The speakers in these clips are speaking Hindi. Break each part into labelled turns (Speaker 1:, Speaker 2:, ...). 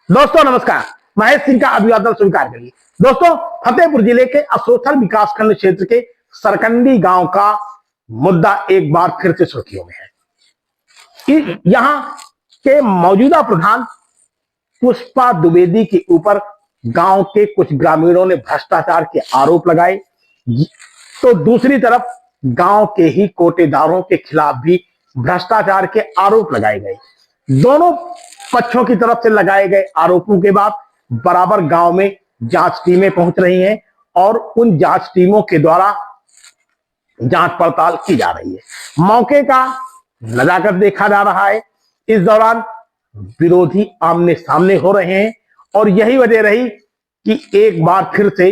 Speaker 1: दोस्तों नमस्कार। महेश सिंह का अभिवादन स्वीकार करिए। दोस्तों, फतेहपुर जिले के असोथल विकासखंड क्षेत्र के सरकंडी गांव का मुद्दा एक बार फिर से सुर्खियों में है। यहां के मौजूदा प्रधान पुष्पा द्विवेदी के ऊपर गांव के कुछ ग्रामीणों ने भ्रष्टाचार के आरोप लगाए, तो दूसरी तरफ गांव के ही कोटेदारों के खिलाफ भी भ्रष्टाचार के आरोप लगाए गए। दोनों पक्षों की तरफ से लगाए गए आरोपों के बाद बराबर गांव में जांच टीमें पहुंच रही हैं और उन जांच टीमों के द्वारा जांच पड़ताल की जा रही है। मौके का नजाकत देखा जा रहा है। इस दौरान विरोधी आमने सामने हो रहे हैं और यही वजह रही कि एक बार फिर से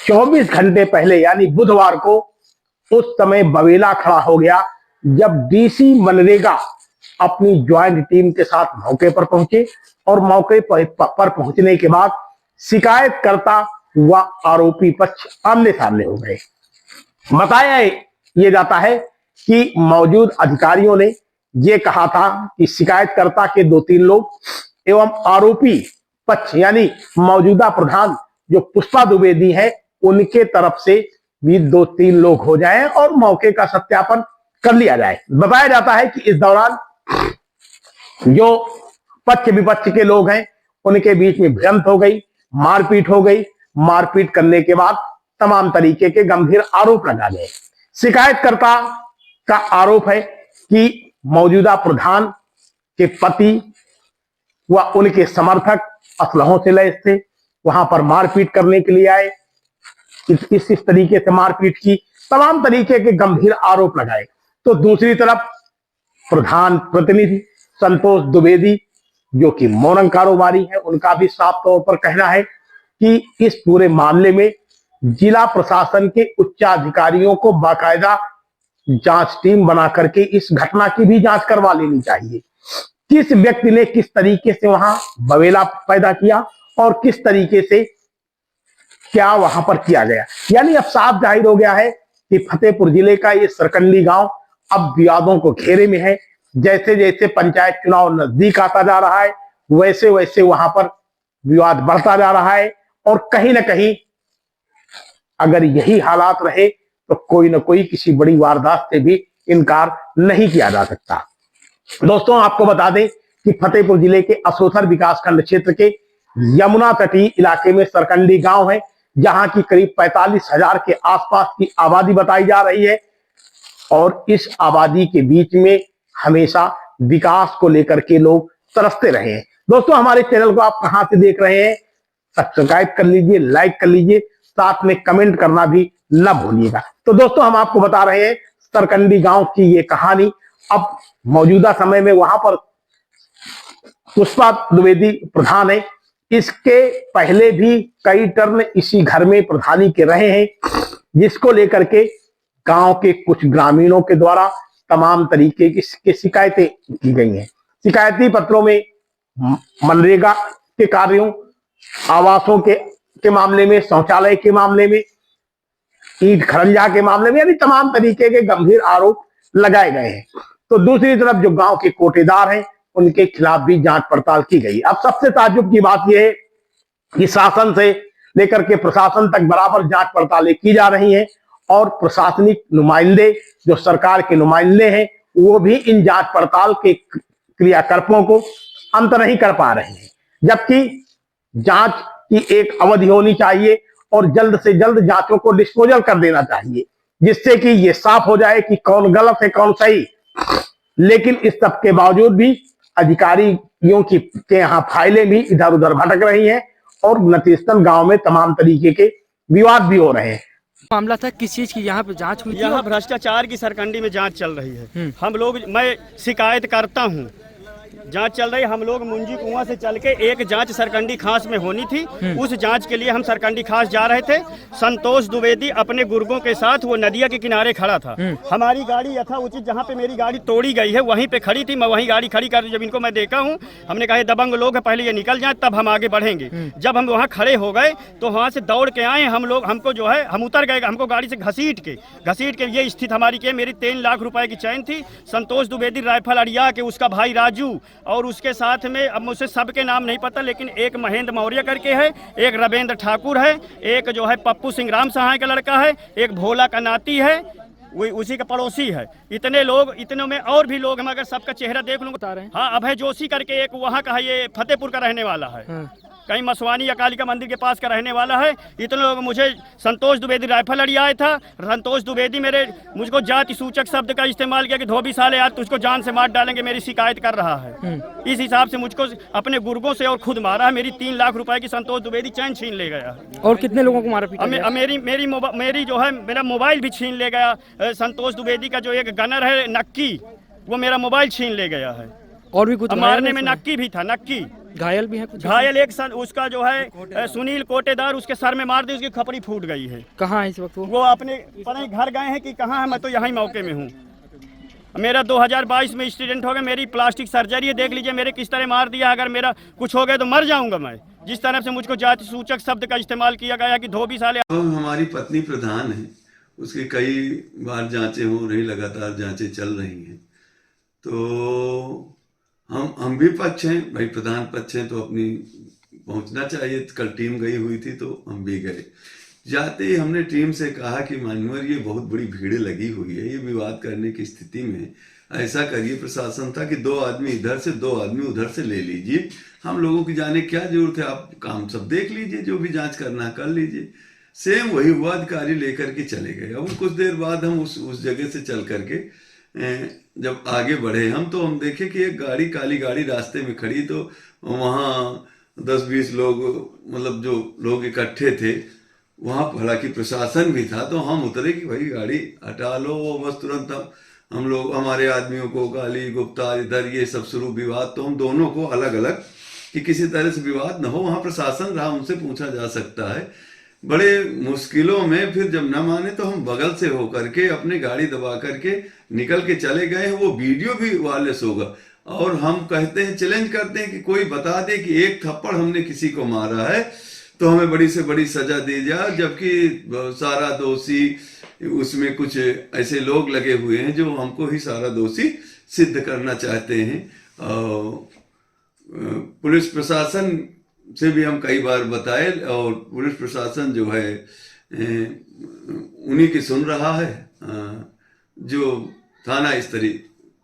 Speaker 1: 24 घंटे पहले यानी बुधवार को उस समय बवेला खड़ा हो गया जब डीसी मनरेगा अपनी ज्वाइंट टीम के साथ मौके पर पहुंचे और मौके पर पहुंचने के बाद शिकायतकर्ता व आरोपी पक्ष आमने सामने हो गए। बताया यह जाता है कि मौजूद अधिकारियों ने यह कहा था कि शिकायतकर्ता के 2-3 लोग एवं आरोपी पक्ष यानी मौजूदा प्रधान जो पुष्पा द्विवेदी है उनके तरफ से भी 2-3 लोग हो जाएं और मौके का सत्यापन कर लिया जाए। बताया जाता है कि इस दौरान जो पक्ष विपक्ष के लोग हैं उनके बीच में भ्रंत हो गई, मारपीट हो गई। मारपीट करने के बाद तमाम तरीके के गंभीर आरोप लगा गए। शिकायतकर्ता का आरोप है कि मौजूदा प्रधान के पति व उनके समर्थक असलहों से लैस थे, वहां पर मारपीट करने के लिए आए, इस तरीके से मारपीट की, तमाम तरीके के गंभीर आरोप लगाए। तो दूसरी तरफ प्रधान प्रतिनिधि संतोष द्विवेदी जो कि मोरंग कारोबारी है, उनका भी साफ तौर पर कहना है कि इस पूरे मामले में जिला प्रशासन के उच्चाधिकारियों को बाकायदा जांच टीम बना करके इस घटना की भी जांच करवा लेनी चाहिए। किस व्यक्ति ने किस तरीके से वहां बवेला पैदा किया और किस तरीके से क्या वहां पर किया गया। यानी अब साफ जाहिर हो गया है कि फतेहपुर जिले का ये सरकंडी गांव अब विवादों को घेरे में है। जैसे जैसे पंचायत चुनाव नजदीक आता जा रहा है वैसे वैसे वहां पर विवाद बढ़ता जा रहा है और कहीं ना कहीं अगर यही हालात रहे तो कोई ना कोई किसी बड़ी वारदात से भी इनकार नहीं किया जा सकता। दोस्तों, आपको बता दें कि फतेहपुर जिले के असोथर विकासखंड क्षेत्र के यमुना तटीय इलाके में सरकंडी गांव है जहां की करीब 45,000 के आसपास की आबादी बताई जा रही है और इस आबादी के बीच में हमेशा विकास को लेकर के लोग तरसते रहे हैं। दोस्तों, हमारे चैनल को आप कहां से देख रहे हैं सब्सक्राइब कर लीजिए, लाइक कर लीजिए, साथ में कमेंट करना भी न भूलिएगा। तो दोस्तों, हम आपको बता रहे हैं सरकंडी गांव की ये कहानी। अब मौजूदा समय में वहां पर पुष्पा द्विवेदी प्रधान है। इसके पहले भी कई टर्न इसी घर में प्रधानी के रहे हैं, जिसको लेकर के गांव के कुछ ग्रामीणों के द्वारा तमाम तरीके की शिकायतें की गई हैं। शिकायती पत्रों में मनरेगा के कार्यों, आवासों के मामले में, शौचालय के मामले में, ईंट खरंजा के मामले में, यानी तमाम तरीके के गंभीर आरोप लगाए गए हैं। तो दूसरी तरफ जो गांव के कोटेदार हैं उनके खिलाफ भी जांच पड़ताल की गई। अब सबसे ताज्जुब की बात यह है कि शासन से लेकर के प्रशासन तक बराबर जांच पड़तालें की जा रही हैं और प्रशासनिक नुमाइंदे जो सरकार के नुमाइंदे हैं वो भी इन जांच पड़ताल के क्रियाकलापों को अंत नहीं कर पा रहे हैं। जबकि जांच की एक अवधि होनी चाहिए और जल्द से जल्द जांचों को डिस्पोजल कर देना चाहिए, जिससे कि ये साफ हो जाए कि कौन गलत है कौन सही। लेकिन इस सब के बावजूद भी अधिकारियों के यहाँ फाइलें भी इधर उधर भटक रही हैं और नतीजतन गांव में तमाम तरीके के विवाद भी हो रहे हैं।
Speaker 2: मामला था किस चीज की यहाँ पे जांच हुई थी?
Speaker 3: यहाँ भ्रष्टाचार की सरकंडी में जांच चल रही है। हम लोग, मैं शिकायत करता हूँ, जांच चल रही। हम लोग मुंजी कुआं से चल के एक जांच सरकंडी खास में होनी थी, उस जांच के लिए हम सरकंडी खास जा रहे थे। संतोष द्विवेदी अपने गुर्गों के साथ वो नदिया के किनारे खड़ा था। हमारी गाड़ी यथाउचित जहां पे मेरी गाड़ी तोड़ी गई है वहीं पे खड़ी थी। मैं वहीं गाड़ी खड़ी कर दी। जब इनको मैं देखा हूं, हमने कहा दबंग लोग है, पहले ये निकल जाए तब हम आगे बढ़ेंगे। जब हम वहाँ खड़े हो गए तो वहाँ से दौड़ के आए हम लोग। हमको जो है हम उतर गए, हमको गाड़ी से घसीट के ये स्थिति हमारी के मेरी 3 लाख रुपए की चैन थी। संतोष द्विवेदी राइफल अड़िया के उसका भाई राजू और उसके साथ में अब मुझसे सबके नाम नहीं पता, लेकिन एक महेंद्र मौर्य करके है, एक रविंद्र ठाकुर है, एक जो है पप्पू सिंह राम सहाय का लड़का है, एक भोला का नाती है, वही उसी का पड़ोसी है। इतने लोग, इतनों में और भी लोग, हम अगर सबका चेहरा देख लूंगा
Speaker 2: बता रहे हैं।
Speaker 3: हाँ, अभय जोशी करके एक वहाँ का है, ये फतेहपुर का रहने वाला है, कहीं मसवानी अकालिका मंदिर के पास का रहने वाला है। इतने लोग, मुझे संतोष द्विवेदी राइफल अड़ियाए था। संतोष द्विवेदी मुझको जाति सूचक शब्द का इस्तेमाल किया कि धोबी साले आज तुझको जान से मार डालेंगे, मेरी शिकायत कर रहा है। इस हिसाब से मुझको अपने गुर्गों से और खुद मारा है। मेरी 3 लाख रुपए की संतोष द्विवेदी चैन छीन ले गया।
Speaker 2: और कितने लोगों को मारा पीटा गया?
Speaker 3: मेरी जो है मेरा मोबाइल भी छीन ले गया। संतोष द्विवेदी का जो एक गनर है नक्की, वो मेरा मोबाइल छीन ले गया है।
Speaker 2: और भी कुछ
Speaker 3: मारने में नक्की भी था, नक्की
Speaker 2: घायल भी है कुछ?
Speaker 3: घायल एक उसका जो है सुनील कोटेदार, उसके सर में मार दी, उसकी खपड़ी फूट गई है।
Speaker 2: कहाँ है इस वक्त
Speaker 3: वो अपने पता नहीं घर गए हैं कि कहाँ है, मैं तो यहीं मौके में हूँ। मेरा 2022 में एक्सीडेंट हो गया, मेरी प्लास्टिक सर्जरी है, देख लीजिए मेरे किस तरह मार दिया। अगर मेरा कुछ हो गया तो मर जाऊंगा मैं। जिस तरह से मुझको जाति सूचक शब्द का इस्तेमाल किया गया कि धोबी साले।
Speaker 4: हमारी पत्नी प्रधान है, उसकी कई बार जांचें हो रही, लगातार जांचें चल रही हैं, तो हम भी पक्ष हैं भाई, प्रधान पक्ष हैं तो अपनी पहुंचना चाहिए। कल टीम गई हुई थी तो हम भी गए। जाते ही हमने टीम से कहा कि मान्यवर ये बहुत बड़ी भीड़ लगी हुई है, ये विवाद करने की स्थिति में ऐसा करिए, प्रशासन था कि 2 आदमी इधर से 2 आदमी उधर से ले लीजिए, हम लोगों की जाने क्या जरूरत है, आप काम सब देख लीजिए, जो भी जांच करना कर लीजिए। सेम वही हुआ, अधिकारी लेकर के चले गए। अब कुछ देर बाद हम उस जगह से चल करके जब आगे बढ़े तो हम देखे कि एक गाड़ी, काली गाड़ी रास्ते में खड़ी, तो वहाँ 10-20 लोग, मतलब जो लोग इकट्ठे थे वहाँ, हालांकि प्रशासन भी था, तो हम उतरे कि भाई गाड़ी हटा लो। वो बस तुरंत हम लोग, हमारे आदमियों को गाली गुप्ता इधर ये सब शुरू विवाद, तो हम दोनों को अलग अलग कि किसी तरह से विवाद न हो। वहाँ प्रशासन रहा, उनसे पूछा जा सकता है। बड़े मुश्किलों में फिर जब न माने तो हम बगल से होकर के अपनी गाड़ी दबा करके निकल के चले गए। वो वीडियो भी वायरलेस होगा, और हम कहते हैं, चैलेंज करते हैं कि कोई बता दे कि 1 थप्पड़ हमने किसी को मारा है तो हमें बड़ी से बड़ी सजा दी जाए, जबकि सारा दोषी उसमें कुछ ऐसे लोग लगे हुए हैं जो हमको ही सारा दोषी सिद्ध करना चाहते हैं। पुलिस प्रशासन से भी हम कई बार बताए, और पुलिस प्रशासन जो है उन्हीं की सुन रहा है, जो थाना स्तरीय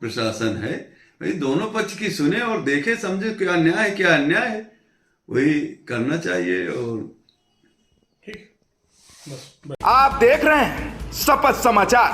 Speaker 4: प्रशासन है। भाई दोनों पक्ष की सुने और देखे समझे क्या न्याय है क्या अन्याय है, वही करना चाहिए। और
Speaker 5: आप देख रहे हैं शपथ समाचार।